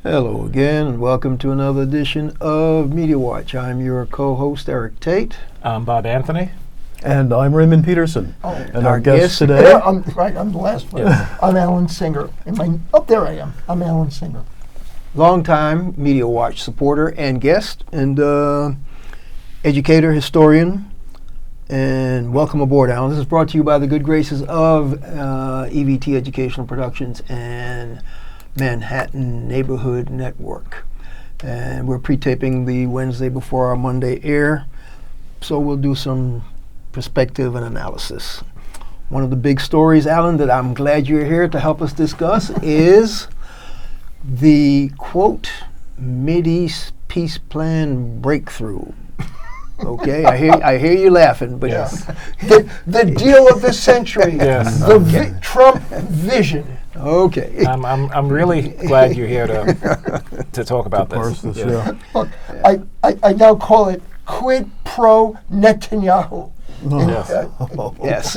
Hello again, and welcome to another edition of Media Watch. I'm your co-host, Eric Tait. I'm Bob Anthony. And I'm Raymond Peterson. Oh, and our guest today... Yeah, I'm the last one. Yes. I'm Alan Singer. There I am. I'm Alan Singer. Longtime Media Watch supporter and guest, and educator, historian, and welcome aboard, Alan. This is brought to you by the good graces of EVT Educational Productions and Manhattan Neighborhood Network. And we're pre-taping the Wednesday before our Monday air, so we'll do some perspective and analysis. One of the big stories, Alan, that I'm glad you're here to help us discuss is the, quote, Mideast peace plan breakthrough. Okay, I hear you laughing, but yes. the deal of the century, yes. The Trump vision. Okay. I'm really glad you're here to talk about this. Yeah. Look, I now call it quid pro Netanyahu. Yes,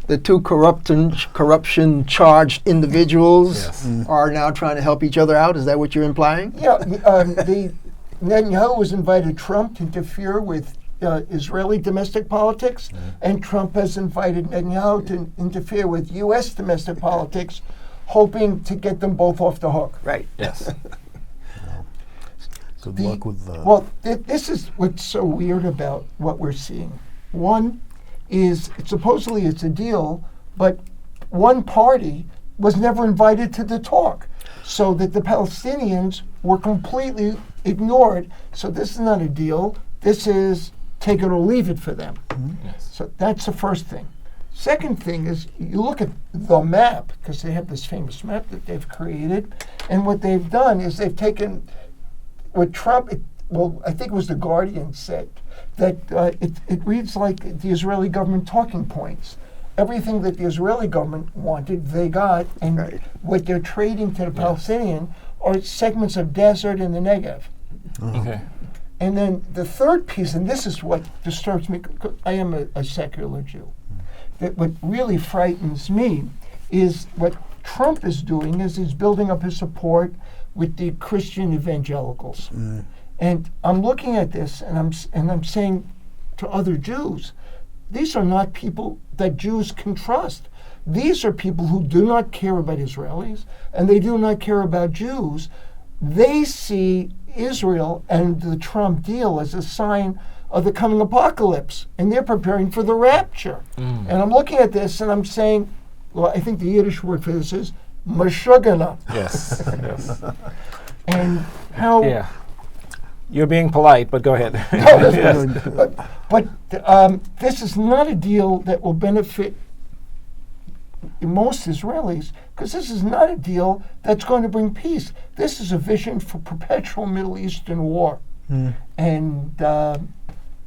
the two corruption charged individuals are now trying to help each other out. Is that what you're implying? Yeah, the Netanyahu has invited Trump to interfere with Israeli domestic politics, and Trump has invited Netanyahu to interfere with U.S. domestic politics, hoping to get them both off the hook. Right. Yes. Good luck with that. Well, this is what's so weird about what we're seeing. One is supposedly it's a deal, but one party was never invited to the talk, so that the Palestinians were completely ignored. So this is not a deal. This is take it or leave it for them. Yes. So that's the first thing. Second thing is you look at the map, because they have this famous map that they've created, and what they've done is they've taken what Trump, I think it was The Guardian said, that it reads like the Israeli government talking points. Everything that the Israeli government wanted, they got, and what they're trading to the Palestinian are segments of desert in the Negev. Okay. And then the third piece, and this is what disturbs me, I am a secular Jew, that what really frightens me is what Trump is doing is he's building up his support with the Christian evangelicals. And I'm looking at this and I'm saying to other Jews, these are not people that Jews can trust. These are people who do not care about Israelis and they do not care about Jews. They see Israel and the Trump deal as a sign of the coming apocalypse, and they're preparing for the rapture. And I'm looking at this and I'm saying, well, I think the Yiddish word for this is mashugana. Yes. Yes. And how... Yeah. You're being polite, but go ahead. No, yes. But this is not a deal that will benefit most Israelis, because this is not a deal that's going to bring peace. This is a vision for perpetual Middle Eastern war. And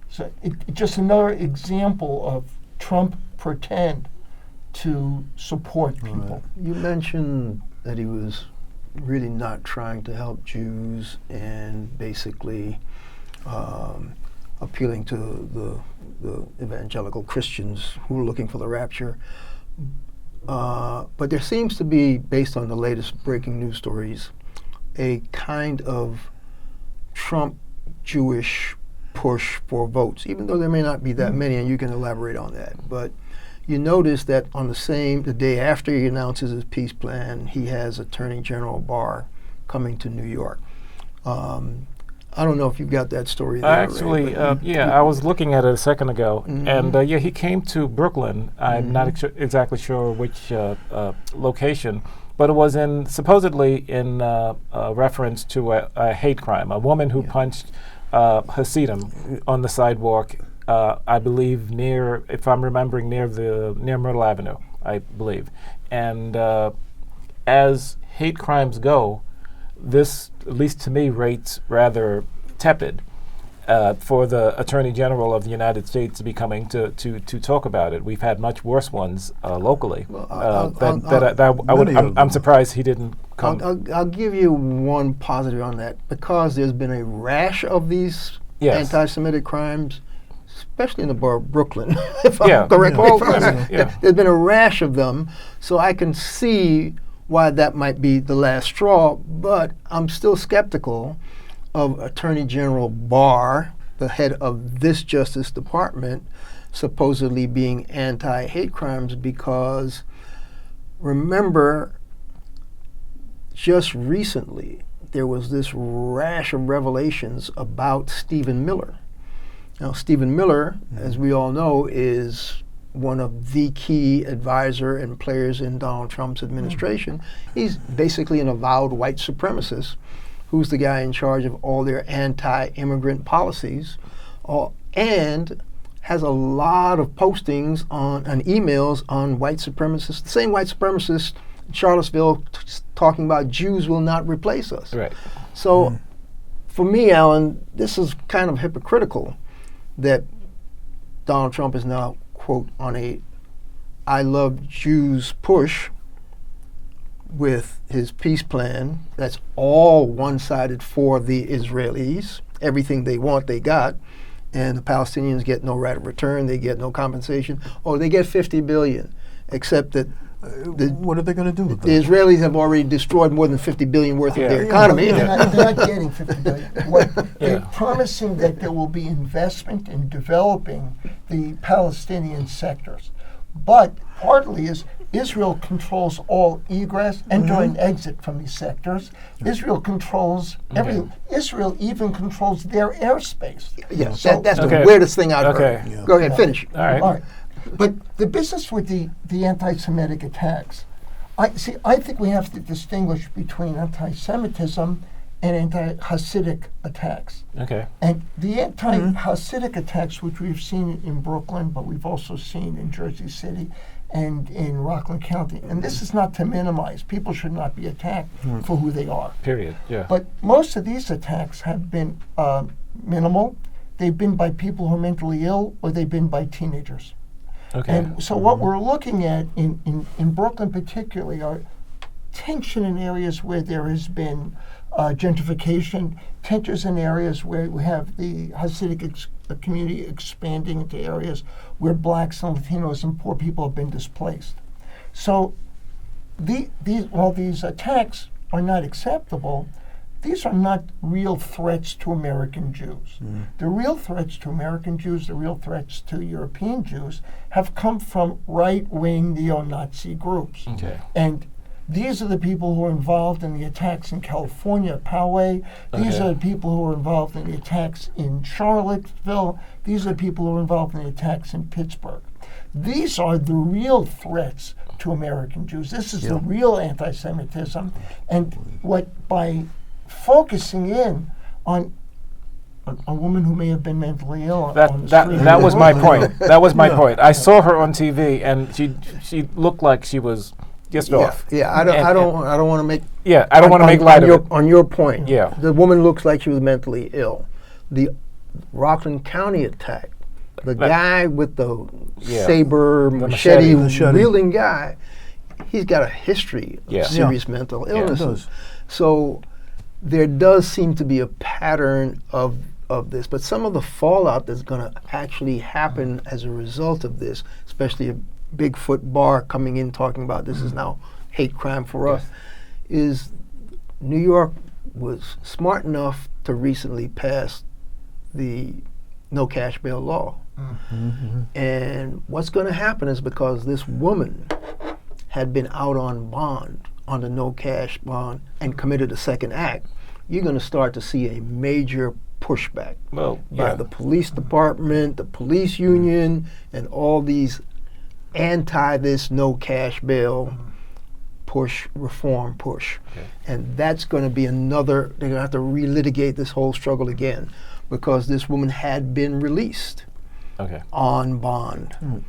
so it's just another example of Trump pretend to support people. You mentioned that he was really not trying to help Jews and basically appealing to the evangelical Christians who are looking for the rapture. But there seems to be, based on the latest breaking news stories, a kind of Trump Jewish push for votes, even though there may not be that many, and you can elaborate on that. But you notice that on the day after he announces his peace plan, he has Attorney General Barr coming to New York. I don't know if you've got that story there. Actually, I was looking at it a second ago, and he came to Brooklyn. I'm not exactly sure which location, but it was supposedly in reference to a hate crime, a woman who punched Hasidim on the sidewalk. I believe near, if I'm remembering, near Myrtle Avenue, I believe. And as hate crimes go, this, at least to me, rates rather tepid for the Attorney General of the United States to be coming to talk about it. We've had much worse ones locally. I'm surprised he didn't come. I'll give you one positive on that, because there's been a rash of these anti-Semitic crimes, especially in the borough of Brooklyn, if I'm correct. There's been a rash of them, so I can see why that might be the last straw, but I'm still skeptical of Attorney General Barr, the head of this Justice Department, supposedly being anti-hate crimes, because remember, just recently there was this rash of revelations about Stephen Miller. Now, Stephen Miller, as we all know, is one of the key advisor and players in Donald Trump's administration. He's basically an avowed white supremacist who's the guy in charge of all their anti-immigrant policies, and has a lot of postings and emails on white supremacists, the same white supremacists in Charlottesville talking about Jews will not replace us. Right. So for me, Alan, this is kind of hypocritical that Donald Trump is now, quote, on a I love Jews push with his peace plan that's all one-sided for the Israelis. Everything they want, they got. And the Palestinians get no right of return. They get no compensation. Oh, they get $50 billion, except that what are they going to do with the that? Israelis have already destroyed more than $50 billion worth of their economy. They're not getting $50 billion. They're promising that there will be investment in developing the Palestinian sectors. But partly is Israel controls all egress, enter and exit from these sectors. Israel controls everything. Israel even controls their airspace. Yeah, So- that's the weirdest thing I've Okay. heard. Yeah. Go ahead, finish. All right. All right. But the business with the anti-Semitic attacks, I think we have to distinguish between anti-Semitism and anti-Hassidic attacks. Okay. And the anti-Hasidic attacks, which we've seen in Brooklyn, but we've also seen in Jersey City and in Rockland County. And this is not to minimize. People should not be attacked for who they are. Period. Yeah. But most of these attacks have been minimal. They've been by people who are mentally ill, or they've been by teenagers. Okay. And so what we're looking at in Brooklyn particularly are tension in areas where there has been gentrification, tensions in areas where we have the Hasidic community expanding into areas where blacks and Latinos and poor people have been displaced. So while these attacks are not acceptable, these are not real threats to American Jews. The real threats to American Jews, the real threats to European Jews, have come from right-wing neo-Nazi groups. Okay. And these are the people who are involved in the attacks in California, Poway. These are the people who are involved in the attacks in Charlottesville. These are the people who are involved in the attacks in Pittsburgh. These are the real threats to American Jews. This is the real anti-Semitism. And what by focusing in on a woman who may have been mentally ill on the street. That was my point. That was my point. I saw her on TV, and she looked like she was just off. Yeah, I don't want to make. Yeah, I don't want to make light of it. On your point. Yeah. The woman looks like she was mentally ill. The Rockland County attack, the guy with the saber, machete wielding guy, he's got a history of serious mental illnesses. So there does seem to be a pattern of this, but some of the fallout that's going to actually happen as a result of this, especially a Bigfoot Barr coming in talking about this is now hate crime for us, is New York was smart enough to recently pass the no cash bail law. And what's going to happen is because this woman had been out on bond, on the no cash bond, and committed a second act, you're going to start to see a major pushback by the police department, the police union, and all these this no cash bail reform push. And that's going to be they're going to have to relitigate this whole struggle again, because this woman had been released on bond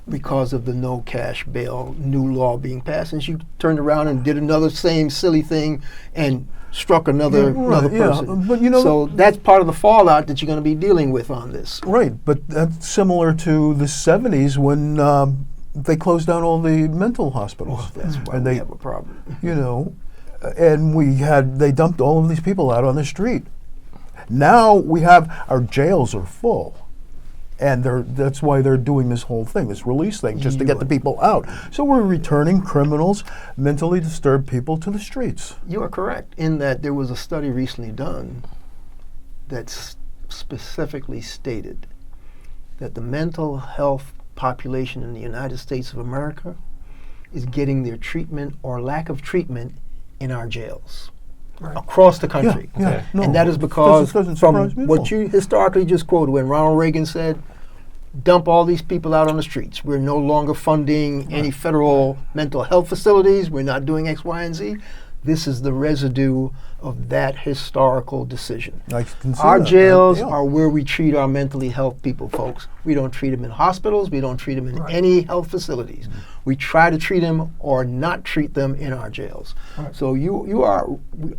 because of the no cash bail new law being passed, and she turned around and did another same silly thing and struck another person. But you know, so that's part of the fallout that you're going to be dealing with on this. Right, but that's similar to the 70s when they closed down all the mental hospitals. That's why and we have a problem. You know, and they dumped all of these people out on the street. Now our jails are full. And that's why they're doing this whole thing, this release thing, just to get the people out. So we're returning criminals, mentally disturbed people to the streets. You are correct in that there was a study recently done that specifically stated that the mental health population in the United States of America is getting their treatment or lack of treatment in our jails across the country. And that is because doesn't from surprise me at what all. you historically just quoted when Ronald Reagan said, dump all these people out on the streets. We're no longer funding any federal mental health facilities. We're not doing X, Y, and Z. This is the residue of that historical decision. I can see Our that. jails Yeah. are where we treat our mentally health people, folks. We don't treat them in hospitals. We don't treat them in any health facilities. We try to treat them or not treat them in our jails. So you are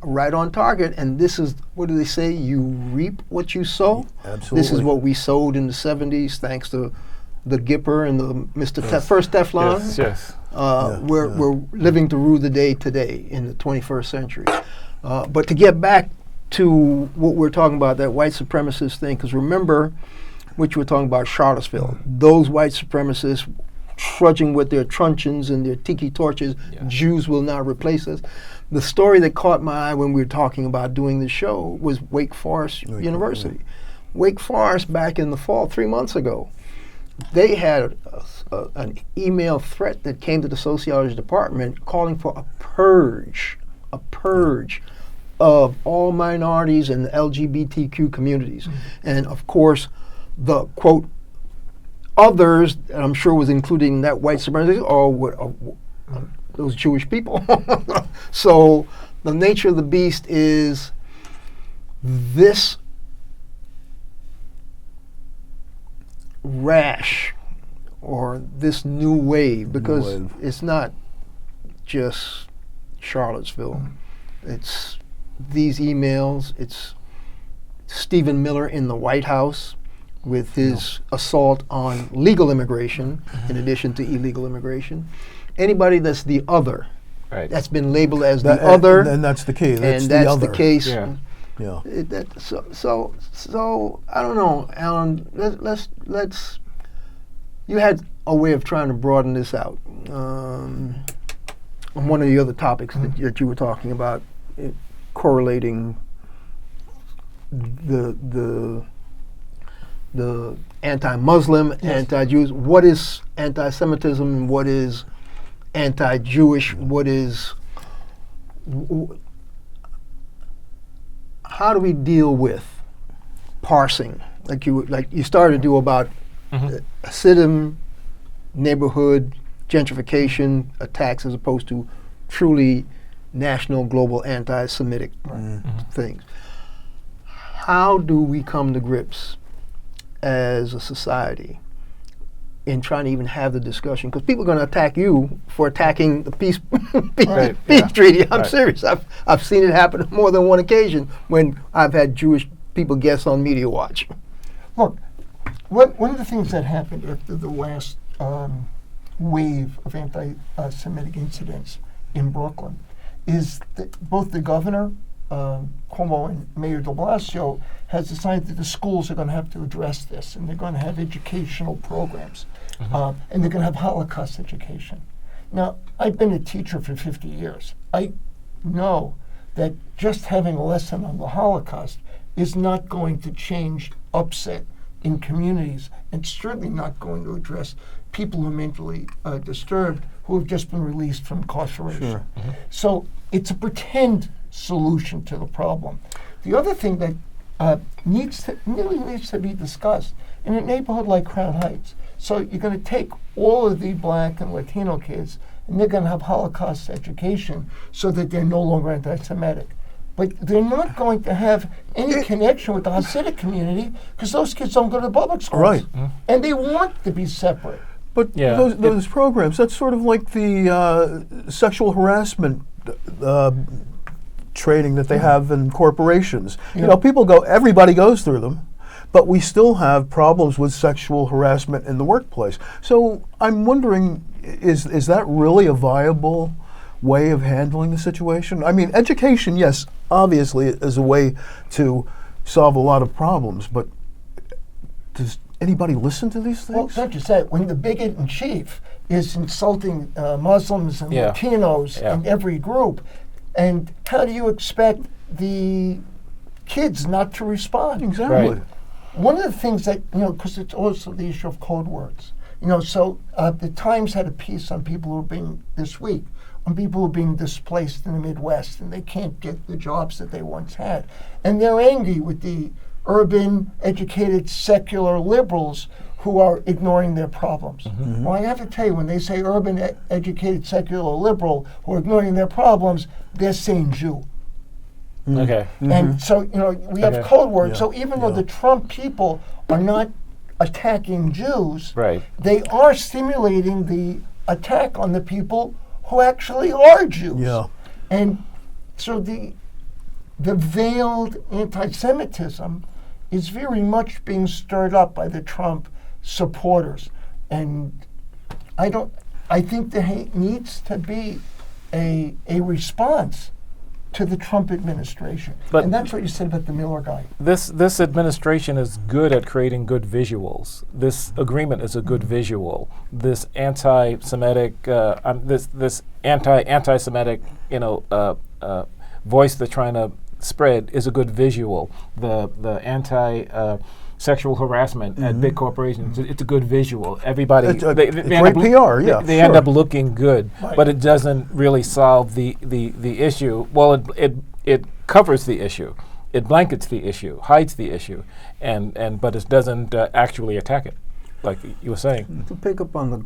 right on target. And this is, what do they say? You reap what you sow. Absolutely. This is what we sowed in the 70s, thanks to the Gipper and the Mr. First Teflon. Yes. We're living to rue the day today in the 21st century. But to get back to what we're talking about, that white supremacist thing, because remember what you were talking about, Charlottesville. Those white supremacists trudging with their truncheons and their tiki torches, Jews will not replace us. The story that caught my eye when we were talking about doing the show was Wake Forest University. Wake Forest, back in the fall, 3 months ago, they had an email threat that came to the sociology department calling for a purge of all minorities and the LGBTQ communities. And of course, the quote, others, and I'm sure was including that white supremacists, or those Jewish people. So the nature of the beast is this rash or this new wave, because it's not just Charlottesville. It's these emails. It's Stephen Miller in the White House with his assault on legal immigration in addition to illegal immigration. Anybody that's the other, that's been labeled as the other. And that's the key. That's and the that's other. the case. Yeah. So I don't know, Alan. Let's. You had a way of trying to broaden this out. On one of the other topics that you were talking about, correlating the anti-Muslim, anti-Jews. What is anti-Semitism and what is anti-Jewish? What is how do we deal with parsing, like you started to do about Hasidim neighborhood gentrification attacks as opposed to truly national, global anti-Semitic things? How do we come to grips as a society in trying to even have the discussion? Because people are going to attack you for attacking the peace treaty. I'm serious. I've seen it happen on more than one occasion when I've had Jewish people guests on Media Watch. Look, one of the things that happened after the last wave of anti-Semitic incidents in Brooklyn is that both the governor, Cuomo, and Mayor de Blasio has decided that the schools are going to have to address this, and they're going to have educational programs, and they're going to have Holocaust education. Now, I've been a teacher for 50 years. I know that just having a lesson on the Holocaust is not going to change upset in communities, and certainly not going to address people who are mentally disturbed who have just been released from incarceration. So it's a pretend solution to the problem. The other thing that really needs to be discussed in a neighborhood like Crown Heights. So you're going to take all of the Black and Latino kids, and they're going to have Holocaust education so that they're no longer anti-Semitic. But they're not going to have any connection with the Hasidic community because those kids don't go to public schools. And they want to be separate. But those programs, that's sort of like the sexual harassment training that they have in corporations. You know, everybody goes through them, but we still have problems with sexual harassment in the workplace. So I'm wondering, is that really a viable way of handling the situation? I mean, education, yes, obviously is a way to solve a lot of problems, but anybody listen to these Well, things? don't you say, when the bigot in chief is insulting Muslims and Yeah. Latinos Yeah. and every group, and how do you expect the kids not to respond? Exactly. Right. One of the things that, because it's also the issue of code words. So the Times had a piece on people who are being, this week, on people who are being displaced in the Midwest and they can't get the jobs that they once had. And they're angry with the urban, educated, secular liberals who are ignoring their problems. Mm-hmm. Well, I have to tell you, when they say urban, educated, secular liberal who are ignoring their problems, they're saying Jew. Okay. And so, we have Okay. code words. Yeah. So even though the Trump people are not attacking Jews, Right. they are stimulating the attack on the people who actually are Jews. Yeah. And so the veiled anti-Semitism is very much being stirred up by the Trump supporters. And I think there needs to be a response to the Trump administration. But- and that's what you said about the Miller guy. This administration is good at creating good visuals. This agreement is a good visual. This anti-Semitic, this anti-Semitic, voice they're trying to spread is a good visual. The anti-sexual harassment at big corporations, it's a good visual. Everybody, It's a they great end up PR, yeah, They end sure. up looking good, Right. but it doesn't really solve the issue. Well, it covers the issue. It blankets the issue, hides the issue, but it doesn't actually attack it, like you were saying. To pick up on the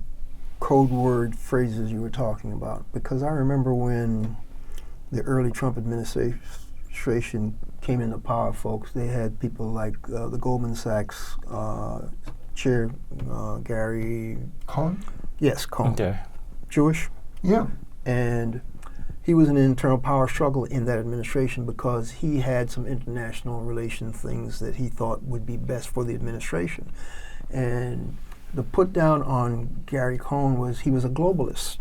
code word phrases you were talking about, because I remember when the early Trump administration came into power, folks, they had people like the Goldman Sachs chair, Gary, Cohn? yes, Cohn, Okay. Jewish, Yeah. and he was in an internal power struggle in that administration because he had some international relation things that he thought would be best for the administration. And the put down on Gary Cohn was he was a globalist.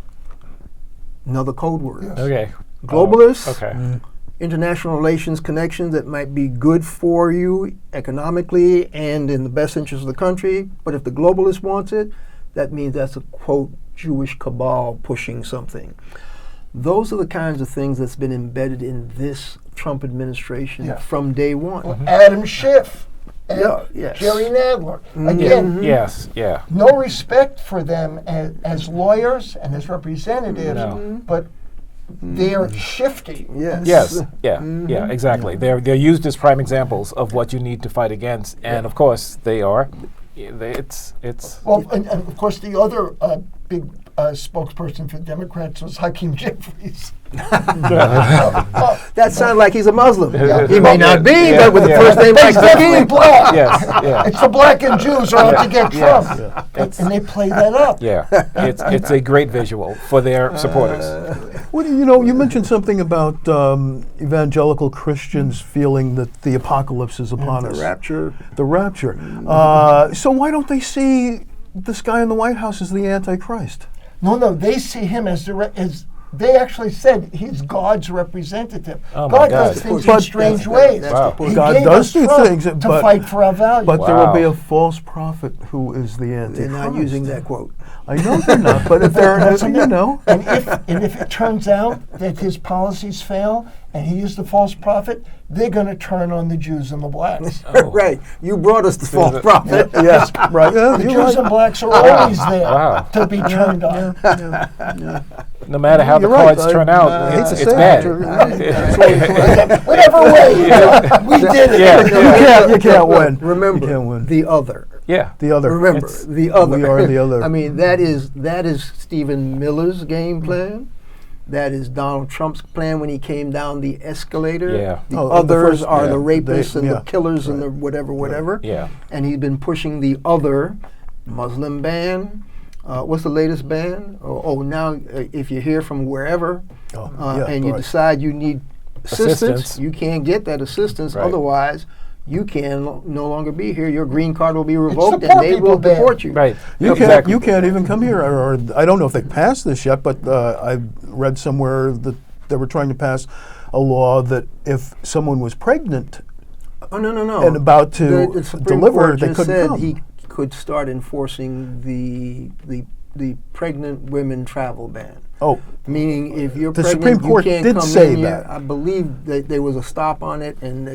Another code word. Yes. Okay. Globalist, Okay. international relations connections that might be good for you economically and in the best interest of the country. But if the globalist wants it, that means that's a, quote, Jewish cabal pushing something. Those are the kinds of things that's been embedded in this Trump administration Yeah. from day one. Adam Schiff. And Yeah, yes. Jerry Nadler. Again, Yes. Yeah. no respect for them as lawyers and as representatives, No. but they're shifty. Yes. Yes. Yeah. Yeah. Exactly. They're used as prime examples of what you need to fight against, and of course they are. It's. Well, and of course, the other big spokesperson for Democrats was Hakeem Jeffries. That sounds like he's a Muslim. Yeah. He may not be, Yeah. but with the Yeah. first name like He's definitely Hakeem. black. Yes. Yeah. It's the black and Jews are out to get Yes. Trump. And they play that up. Yeah. It's a great visual for their supporters. Well, you mentioned something about evangelical Christians feeling that the apocalypse is upon us. The rapture. The rapture. So why don't they see this guy in the White House as the Antichrist? No, they see him as they actually said he's God's representative. Oh my God God. does things in But strange that's- ways. that's Wow. the point. He God gave does us do Trump things, to but- fight for our values. But there will be Wow. a false prophet who is the Antichrist. They're not using that quote. I know they're not, but if they're, And if it turns out that his policies fail and he is the false prophet, they're going to turn on the Jews and the blacks. Oh. Right. You brought us the false it- prophet. yes, right. Yeah, The you're Jews right. and blacks are always there Wow. to be turned on. No matter how the You're right. cards turn I out, hate it's to say bad. it, Whatever way, we did it. Yeah. You can't win. Remember, You can't win. the other. Yeah. The other. Remember, It's- the other. we are the other. I mean, that is Stephen Miller's game plan. That is Donald Trump's plan when he came down the escalator. Yeah. The Oh, the others first- are yeah, the rapists they- and yeah, the killers and right. the whatever. Yeah. And he's been pushing the other Muslim ban. What's the latest ban? Now if you're here from wherever and you right. decide you need assistance, Assistance. you can't get that assistance. Right. Otherwise, you can no longer be here. Your green card will be revoked, poor and they people will ban. deport you. Right. You Exactly. can't even come here, or I don't know if they passed this yet, but I read somewhere that they were trying to pass a law that if someone was pregnant Oh no! and about to The Supreme deliver, Court they just couldn't said come. could start enforcing the pregnant women travel ban. Oh, Meaning, if you're The pregnant, Supreme Court you can't did come say in here. that. I believe that there was a stop on it, and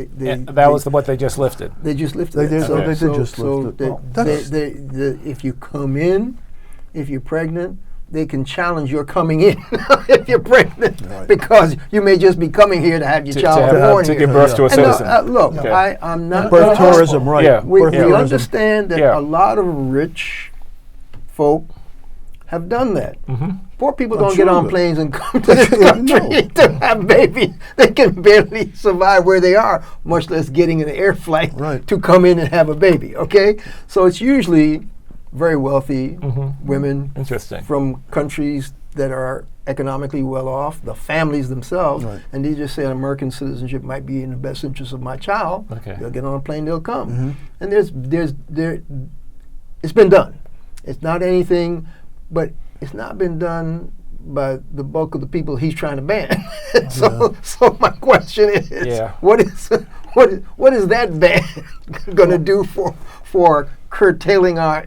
that was what they just lifted. they just lifted They it. did- So, they did so, just so lift it. that Well, that's- if you come in, if you're pregnant, they can challenge your coming in if you're pregnant, Right. because you may just be coming here to have your To child have- born to here. give birth to a And no, citizen. look, Okay. I'm not. birth tourism, right? Yeah. We, Birth we tourism. understand that Yeah. a lot of rich folk have done that. Poor people I'm don't sure get on that- planes and come to this Yeah, country no. to have babies. They can barely survive where they are, much less getting an air flight Right. to come in and have a baby. Okay, so it's usually very wealthy women Interesting. from countries that are economically well off, the families themselves, Right. and they just say American citizenship might be in the best interest of my child. Okay. They'll get on a plane, they'll come. And it's been done. It's not anything, but it's not been done by the bulk of the people he's trying to ban. So my question is, Yeah. what is that ban going to do for curtailing our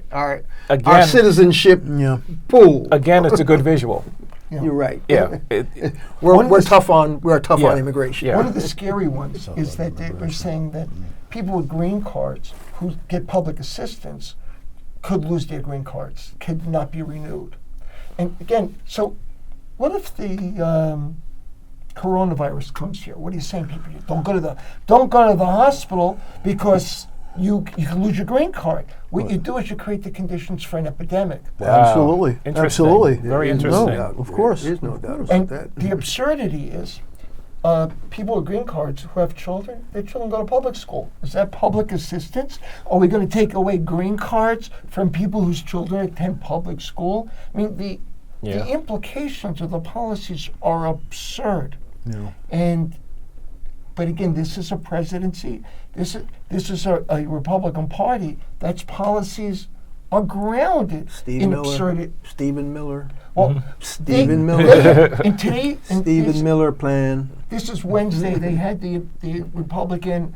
Again- citizenship Yeah. pool? Again, it's a good visual. You're right. Yeah. We're tough on Yeah. immigration. Yeah. One of the scary ones is that they were saying that people with green cards who get public assistance could lose their green cards, could not be renewed. And again, so what if the coronavirus comes here? What are you saying, people? Don't go to the hospital because you can lose your green card. What you do is you create the conditions for an epidemic. Wow. Absolutely. Interesting. Absolutely. Very There's interesting. No doubt. Of course. There's no doubt about And that. the absurdity is, people with green cards who have children, their children go to public school. Is that public assistance? Are we going to take away green cards from people whose children attend public school? I mean, the implications of the policies are absurd. Yeah. But again, this is a presidency. This is a Republican Party that's policies are grounded in absurdity. Stephen Miller. Well, Stephen Miller. and today, and Stephen this- Miller plan. This is Wednesday. They had the Republican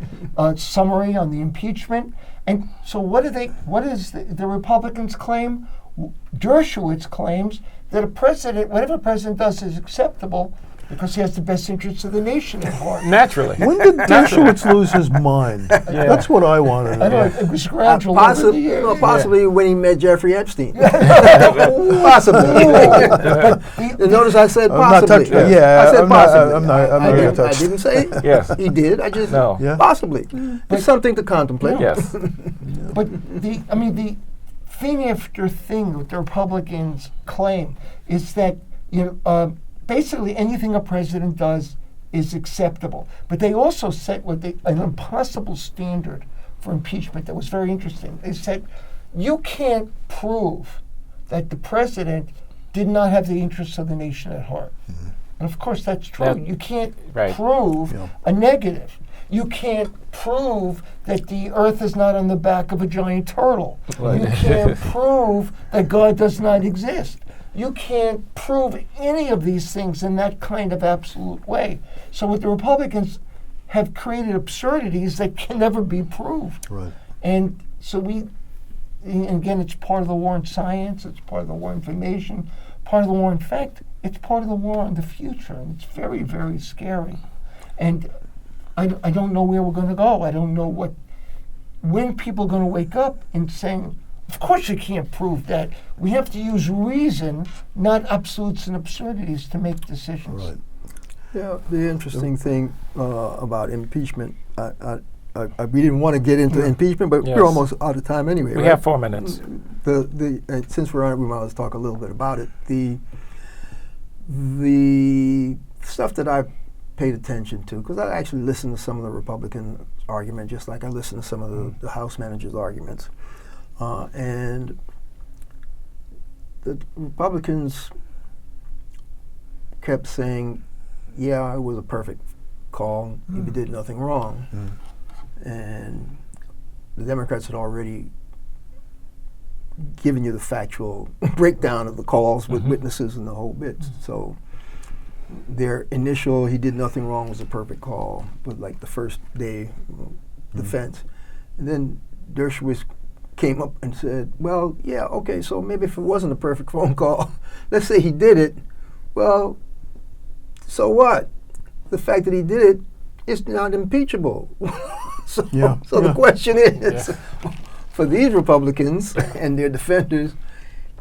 summary on the impeachment, and so what is the Republicans claim? Dershowitz claims that whatever a president does is acceptable because he has the best interests of the nation at heart. Naturally. When did Dershowitz lose his mind? That's what I want to know. I know it was gradual over the years. Possibly when he met Jeffrey Epstein. Possibly. And notice I said I'm not possibly. touching- yeah, I said I'm not- possibly. I'm not I gonna didn't- touch. I didn't say it. Yes. He did. I just No. Yeah. possibly. It's something to contemplate. Yes. But the thing after thing that the Republicans claim is that basically anything a president does is acceptable. But they also set an impossible standard for impeachment that was very interesting. They said you can't prove that the president did not have the interests of the nation at heart. And of course that's true. You can't prove a negative. You can't prove that the earth is not on the back of a giant turtle. You can't prove that God does not exist. You can't prove any of these things in that kind of absolute way. So what the Republicans have created absurdities that can never be proved. Right. And so and again, it's part of the war on science, it's part of the war on information, part of the war on fact, it's part of the war on the future, and it's very, very scary. And I don't know where we're going to go. I don't know when people are going to wake up and saying, of course you can't prove that. We have to use reason, not absolutes and absurdities, to make decisions. Right. Yeah, the interesting thing about impeachment, we didn't want to get into impeachment, but Yes. we're almost out of time anyway. We right? have 4 minutes. Since we're on it, we might as well talk a little bit about it. The stuff that I paid attention to, because I actually listened to some of the Republican argument, just like I listened to some of the House managers' arguments. And the Republicans kept saying, yeah, it was a perfect call. You did nothing wrong. And the Democrats had already given you the factual breakdown of the calls with witnesses and the whole bit. So their initial he did nothing wrong was a perfect call, with like the first day defense. And then Dershowitz came up and said, well, yeah, okay, so maybe if it wasn't a perfect phone call, let's say he did it, well, so what? The fact that he did it is not impeachable. So the question is, for these Republicans and their defenders,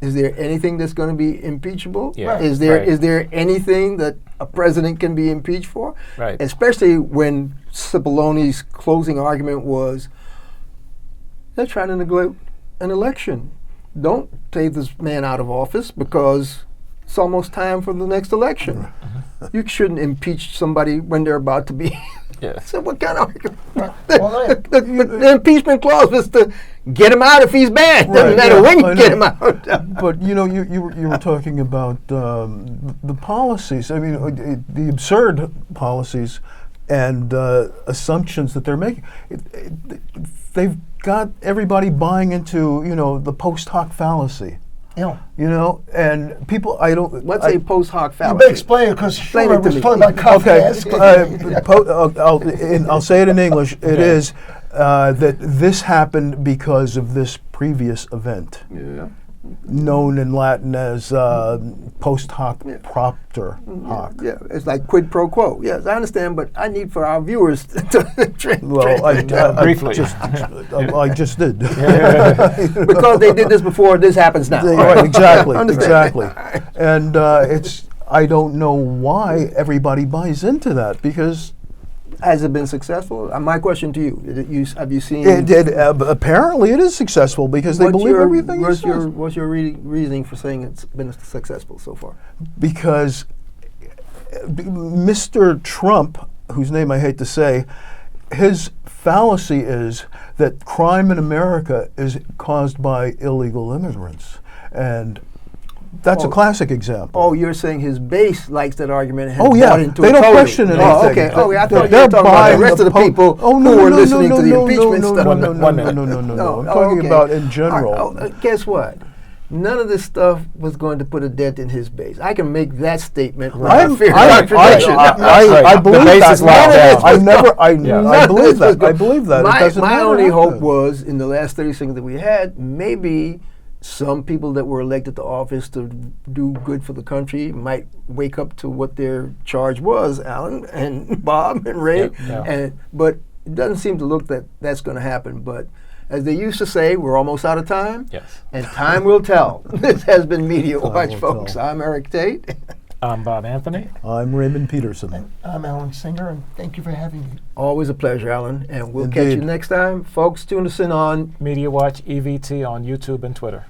is there anything that's going to be impeachable? Yeah. Is there anything that a president can be impeached for? Right. Especially when Cipolloni's closing argument was, they're trying to neglect an election. Don't take this man out of office because it's almost time for the next election. You shouldn't impeach somebody when they're about to be. So what kind of argument? The impeachment clause was to get him out if he's bad. Doesn't matter when you get him out. But you were talking about the policies. I mean, the absurd policies and assumptions that they're making. They've got everybody buying into the post hoc fallacy. Yeah. And people, Let's say post hoc You fallacy. better explain it because Schumer was talking about I'll say it in English. It is that this happened because of this previous event, known in Latin as post hoc propter hoc. Yeah, it's like quid pro quo. Yes, I understand, but I need for our viewers to briefly. I just did. because they did this before. This happens now. Right, exactly. And I don't know why everybody buys into that because. Has it been successful? My question to you: have you seen? Apparently, it is successful because they believe everything he says. What's your reasoning for saying it's been successful so far? Because Mr. Trump, whose name I hate to say, his fallacy is that crime in America is caused by illegal immigrants, and that's a classic example. Oh, you're saying his base likes that argument and has bought into they it don't totally. question anything. Oh, okay. I thought you were talking about the rest of the people who were listening to the impeachment stuff. No, I'm talking about in general. Guess what? None of this stuff was going to put a dent in his base. I can make that statement without fear of contradiction. I believe that. I believe that. I believe that. My only hope was, in the last 30 seconds that we had, maybe some people that were elected to office to do good for the country might wake up to what their charge was, Alan and Bob and Ray. But it doesn't seem to look that that's going to happen. But as they used to say, we're almost out of time. Yes. And time will tell. This has been Media Watch, folks. I'm Eric Tait. I'm Bob Anthony. I'm Raymond Peterson. I'm Alan Singer, and thank you for having me. Always a pleasure, Alan. And we'll catch you next time. Folks, tune us in on Media Watch EVT on YouTube and Twitter.